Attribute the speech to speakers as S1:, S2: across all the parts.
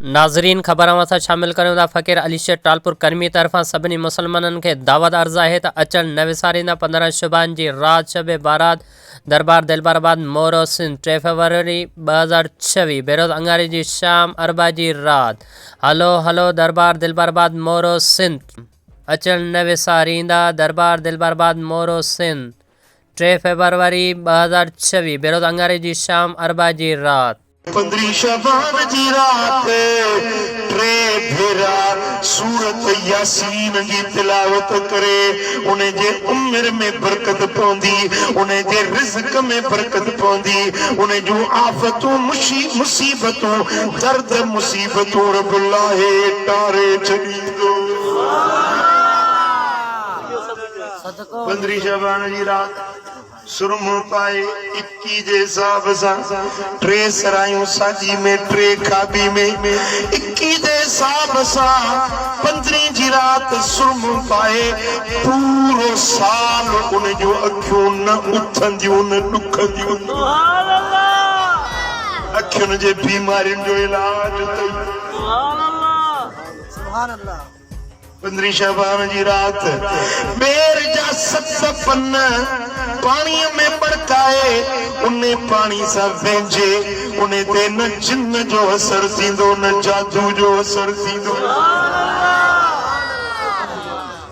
S1: नाज़रीन ख़बर सां शामिल करूं था फ़कीर अली शेख टालपुर करमी तरफ़ां सभिनी मुसलमाननि खे दावत अर्ज़ आहे त अचनि न विसारींदा 15 शुबान जी रात शब बारात दरबार दिलबराबाद मोरो सिंध 3 फरवरी 2026 बेरोज़ अंगारी जी शाम अरबा जी रात। हलो हलो दरबार दिलबराबाद मोरो सिंध अचनि न विसारींदा दरबार दिलबराबाद मोरो सिंध 3 फरवरी 2026 बेरोज़ अंगारी जी शाम अरबा जी रात।
S2: 15 शबान जी रात टे भेरा सूरत यासीन जी तिलावत करे उन्हें जे उम्र में बरकत पौंदी उन्हें जे रिज़्क में बरकत पौंदी उन्हें जो आफतों मुसीबतों दर्द मुसीबतों रब्बुल्लाह टारे छॾींदो। 15 शबान जी रात सुरम पाए 21 जे हिसाब सां 3 सरायूं साजी में 3 खाबी में 21 जे हिसाब सां 15 जी रात सुरम पाए पूरो साल उन जो अखियूं न उथंदियूं न ॾुकंदियूं। सुभान अल्लाह। अखियुनि जे बीमारियुनि जो इलाज अथई। सुभान अल्लाह सुभान अल्लाह। 15 शबान जी रात बेर जा 7 पन पानी में बरकाए उन्हें पानी सां वेंझे उन्हें ते न जिन्न जो असर थींदो न जादू जो असर थींदो।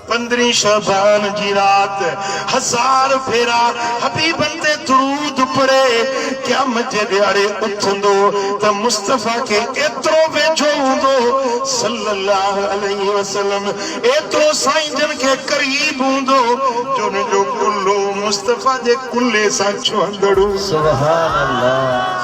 S2: 15 शबान जी रात 1000 फेरा हबीबन ते दुरूद पढ़े क़यामत जे ॾियारे उथंदो त मुस्तफा के एतिरो वेझो हूंदो सल्लल्लाहु अलैहि वसल्लम एतिरो साईं जन के करीब हूंदो जो उन जो कुल्लो मुस्तफा जे कुल्ले सां छुहंदड़ो। सुभान अल्लाह।